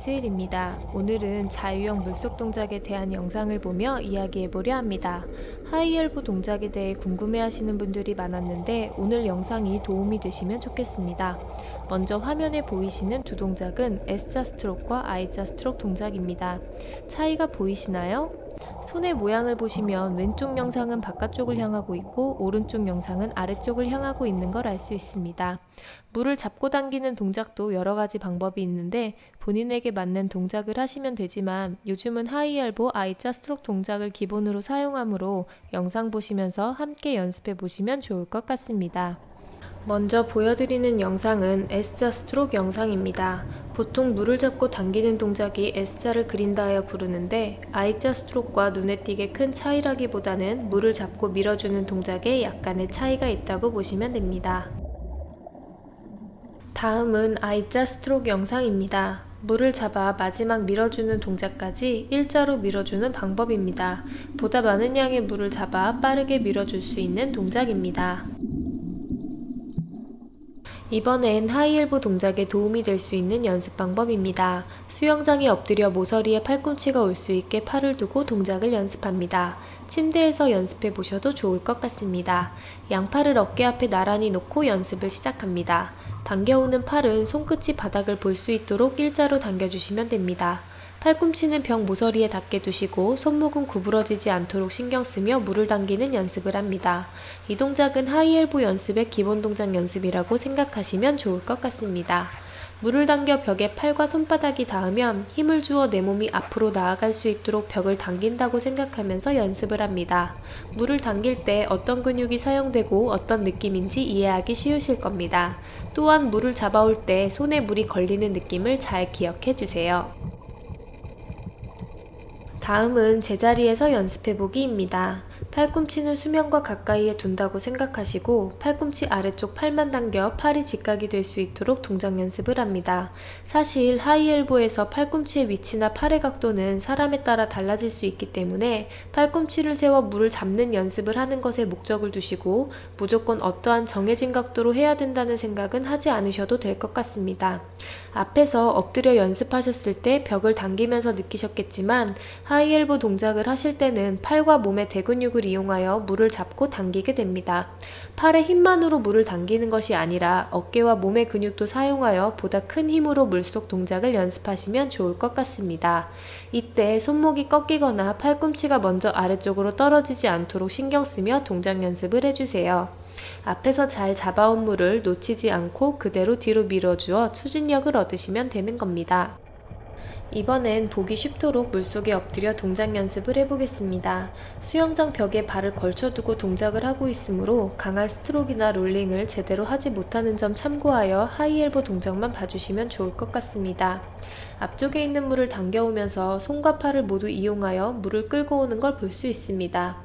SL입니다. 오늘은 자유형 물속 동작에 대한 영상을 보며 이야기해보려 합니다. 하이엘보 동작에 대해 궁금해하시는 분들이 많았는데 오늘 영상이 도움이 되시면 좋겠습니다. 먼저 화면에 보이시는 두 동작은 S자 스트로크와 I자 스트로크 동작입니다. 차이가 보이시나요? 손의 모양을 보시면 왼쪽 영상은 바깥쪽을 향하고 있고 오른쪽 영상은 아래쪽을 향하고 있는 걸 알 수 있습니다. 물을 잡고 당기는 동작도 여러 가지 방법이 있는데 본인에게 맞는 동작을 하시면 되지만 요즘은 하이엘보 I자 스트로크 동작을 기본으로 사용하므로 영상 보시면서 함께 연습해 보시면 좋을 것 같습니다. 먼저 보여드리는 영상은 S자 스트로크 영상입니다. 보통 물을 잡고 당기는 동작이 S자를 그린다 하여 부르는데 I자 스트로크와 눈에 띄게 큰 차이라기보다는 물을 잡고 밀어주는 동작에 약간의 차이가 있다고 보시면 됩니다. 다음은 I자 스트로크 영상입니다. 물을 잡아 마지막 밀어주는 동작까지 일자로 밀어주는 방법입니다. 보다 많은 양의 물을 잡아 빠르게 밀어줄 수 있는 동작입니다. 이번엔 하이엘보 동작에 도움이 될 수 있는 연습 방법입니다. 수영장에 엎드려 모서리에 팔꿈치가 올 수 있게 팔을 두고 동작을 연습합니다. 침대에서 연습해 보셔도 좋을 것 같습니다. 양팔을 어깨 앞에 나란히 놓고 연습을 시작합니다. 당겨오는 팔은 손끝이 바닥을 볼 수 있도록 일자로 당겨주시면 됩니다. 팔꿈치는 벽 모서리에 닿게 두시고 손목은 구부러지지 않도록 신경 쓰며 물을 당기는 연습을 합니다. 이 동작은 하이엘보 연습의 기본 동작 연습이라고 생각하시면 좋을 것 같습니다. 물을 당겨 벽에 팔과 손바닥이 닿으면 힘을 주어 내 몸이 앞으로 나아갈 수 있도록 벽을 당긴다고 생각하면서 연습을 합니다. 물을 당길 때 어떤 근육이 사용되고 어떤 느낌인지 이해하기 쉬우실 겁니다. 또한 물을 잡아올 때 손에 물이 걸리는 느낌을 잘 기억해 주세요. 다음은 제자리에서 연습해보기입니다. 팔꿈치는 수면과 가까이에 둔다고 생각하시고 팔꿈치 아래쪽 팔만 당겨 팔이 직각이 될 수 있도록 동작 연습을 합니다. 사실 하이엘보에서 팔꿈치의 위치나 팔의 각도는 사람에 따라 달라질 수 있기 때문에 팔꿈치를 세워 물을 잡는 연습을 하는 것에 목적을 두시고 무조건 어떠한 정해진 각도로 해야 된다는 생각은 하지 않으셔도 될 것 같습니다. 앞에서 엎드려 연습하셨을 때 벽을 당기면서 느끼셨겠지만 하이엘보 동작을 하실 때는 팔과 몸의 대근육을 이용하여 물을 잡고 당기게 됩니다. 팔의 힘만으로 물을 당기는 것이 아니라 어깨와 몸의 근육도 사용하여 보다 큰 힘으로 물속 동작을 연습하시면 좋을 것 같습니다. 이때 손목이 꺾이거나 팔꿈치가 먼저 아래쪽으로 떨어지지 않도록 신경 쓰며 동작 연습을 해주세요. 앞에서 잘 잡아온 물을 놓치지 않고 그대로 뒤로 밀어주어 추진력을 얻으시면 되는 겁니다. 이번엔 보기 쉽도록 물속에 엎드려 동작 연습을 해보겠습니다. 수영장 벽에 발을 걸쳐두고 동작을 하고 있으므로 강한 스트로크나 롤링을 제대로 하지 못하는 점 참고하여 하이엘보 동작만 봐주시면 좋을 것 같습니다. 앞쪽에 있는 물을 당겨오면서 손과 팔을 모두 이용하여 물을 끌고 오는 걸 볼 수 있습니다.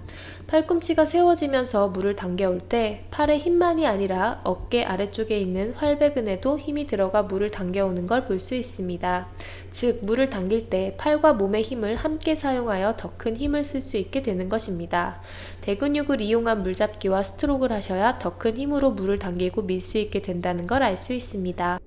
팔꿈치가 세워지면서 물을 당겨올 때 팔의 힘만이 아니라 어깨 아래쪽에 있는 활배근에도 힘이 들어가 물을 당겨오는 걸 볼 수 있습니다. 즉, 물을 당길 때 팔과 몸의 힘을 함께 사용하여 더 큰 힘을 쓸 수 있게 되는 것입니다. 대근육을 이용한 물잡기와 스트로크를 하셔야 더 큰 힘으로 물을 당기고 밀 수 있게 된다는 걸 알 수 있습니다.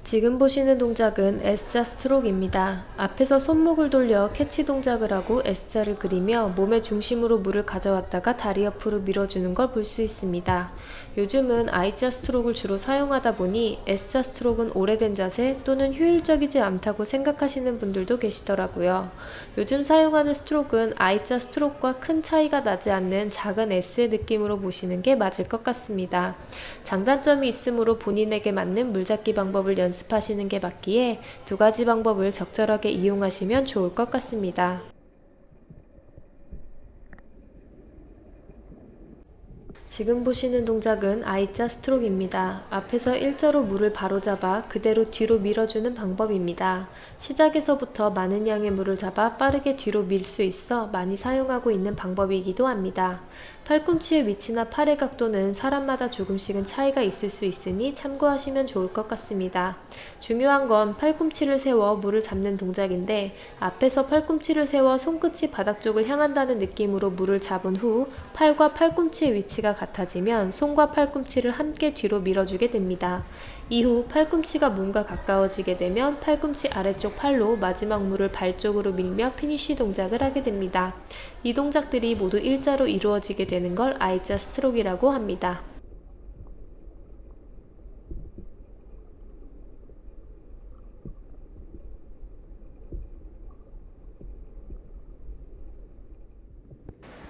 지금 보시는 동작은 S자 스트로크입니다. 앞에서 손목을 돌려 캐치 동작을 하고 S자를 그리며 몸의 중심으로 물을 가져왔다가 다리 옆으로 밀어주는 걸 볼 수 있습니다. 요즘은 I자 스트로크를 주로 사용하다 보니 S자 스트로크는 오래된 자세 또는 효율적이지 않다고 생각하시는 분들도 계시더라고요. 요즘 사용하는 스트로크는 I자 스트로크와 큰 차이가 나지 않는 작은 S의 느낌으로 보시는 게 맞을 것 같습니다. 장단점이 있으므로 본인에게 맞는 물잡기 방법을 연습하시는 게 맞기에 두 가지 방법을 적절하게 이용하시면 좋을 것 같습니다. 지금 보시는 동작은 I자 스트로크입니다. 앞에서 일자로 물을 바로잡아 그대로 뒤로 밀어주는 방법입니다. 시작에서부터 많은 양의 물을 잡아 빠르게 뒤로 밀 수 있어 많이 사용하고 있는 방법이기도 합니다. 팔꿈치의 위치나 팔의 각도는 사람마다 조금씩은 차이가 있을 수 있으니 참고하시면 좋을 것 같습니다. 중요한 건 팔꿈치를 세워 물을 잡는 동작인데 앞에서 팔꿈치를 세워 손끝이 바닥 쪽을 향한다는 느낌으로 물을 잡은 후 팔과 팔꿈치의 위치가 같은 같아지면 손과 팔꿈치를 함께 뒤로 밀어주게 됩니다. 이후 팔꿈치가 몸과 가까워지게 되면 팔꿈치 아래쪽 팔로 마지막 물을 발 쪽으로 밀며 피니쉬 동작을 하게 됩니다. 이 동작들이 모두 일자로 이루어지게 되는 걸 I자 스트로크라고 합니다.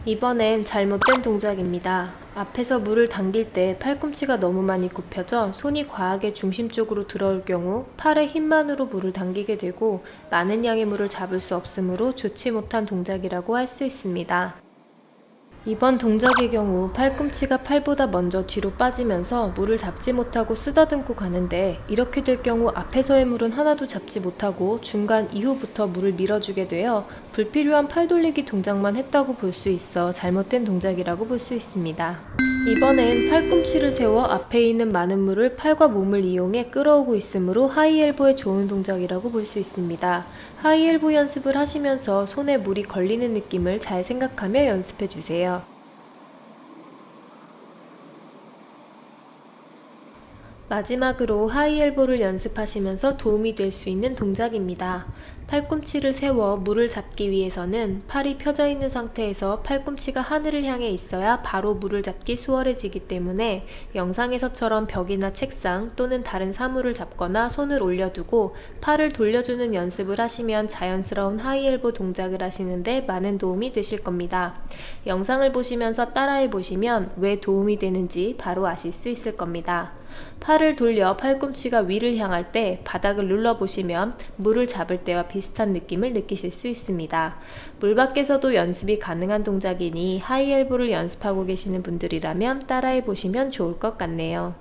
이번엔 잘못된 동작입니다. 앞에서 물을 당길 때 팔꿈치가 너무 많이 굽혀져 손이 과하게 중심 쪽으로 들어올 경우 팔의 힘만으로 물을 당기게 되고 많은 양의 물을 잡을 수 없으므로 좋지 못한 동작이라고 할 수 있습니다. 이번 동작의 경우 팔꿈치가 팔보다 먼저 뒤로 빠지면서 물을 잡지 못하고 쓰다듬고 가는데 이렇게 될 경우 앞에서의 물은 하나도 잡지 못하고 중간 이후부터 물을 밀어주게 되어 불필요한 팔 돌리기 동작만 했다고 볼 수 있어 잘못된 동작이라고 볼 수 있습니다. 이번엔 팔꿈치를 세워 앞에 있는 많은 물을 팔과 몸을 이용해 끌어오고 있으므로 하이엘보에 좋은 동작이라고 볼 수 있습니다. 하이엘보 연습을 하시면서 손에 물이 걸리는 느낌을 잘 생각하며 연습해 주세요. 마지막으로 하이엘보를 연습하시면서 도움이 될 수 있는 동작입니다. 팔꿈치를 세워 물을 잡기 위해서는 팔이 펴져 있는 상태에서 팔꿈치가 하늘을 향해 있어야 바로 물을 잡기 수월해지기 때문에 영상에서처럼 벽이나 책상 또는 다른 사물을 잡거나 손을 올려두고 팔을 돌려주는 연습을 하시면 자연스러운 하이엘보 동작을 하시는데 많은 도움이 되실 겁니다. 영상을 보시면서 따라해 보시면 왜 도움이 되는지 바로 아실 수 있을 겁니다. 팔을 돌려 팔꿈치가 위를 향할 때 바닥을 눌러보시면 물을 잡을 때와 비슷한 느낌을 느끼실 수 있습니다. 물 밖에서도 연습이 가능한 동작이니 하이엘보를 연습하고 계시는 분들이라면 따라해 보시면 좋을 것 같네요.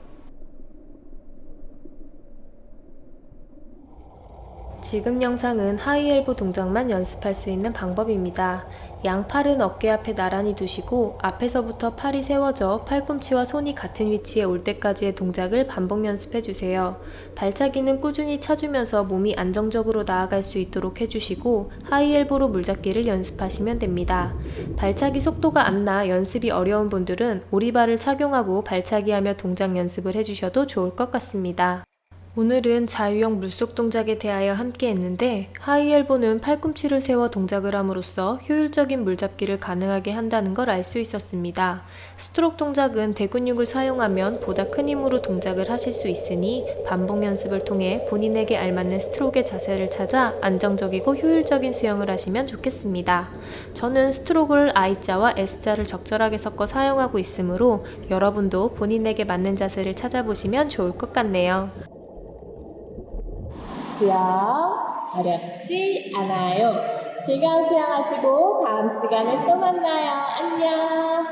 지금 영상은 하이엘보 동작만 연습할 수 있는 방법입니다. 양팔은 어깨 앞에 나란히 두시고 앞에서부터 팔이 세워져 팔꿈치와 손이 같은 위치에 올 때까지의 동작을 반복 연습해 주세요. 발차기는 꾸준히 차주면서 몸이 안정적으로 나아갈 수 있도록 해주시고 하이엘보로 물잡기를 연습하시면 됩니다. 발차기 속도가 안 나 연습이 어려운 분들은 오리발을 착용하고 발차기하며 동작 연습을 해주셔도 좋을 것 같습니다. 오늘은 자유형 물속 동작에 대하여 함께 했는데 하이엘보는 팔꿈치를 세워 동작을 함으로써 효율적인 물잡기를 가능하게 한다는 걸 알 수 있었습니다. 스트로크 동작은 대근육을 사용하면 보다 큰 힘으로 동작을 하실 수 있으니 반복 연습을 통해 본인에게 알맞는 스트로크의 자세를 찾아 안정적이고 효율적인 수영을 하시면 좋겠습니다. 저는 스트로크를 I자와 S자를 적절하게 섞어 사용하고 있으므로 여러분도 본인에게 맞는 자세를 찾아보시면 좋을 것 같네요. 수영 어렵지 않아요. 즐거운 수영하시고 다음 시간에 또 만나요. 안녕.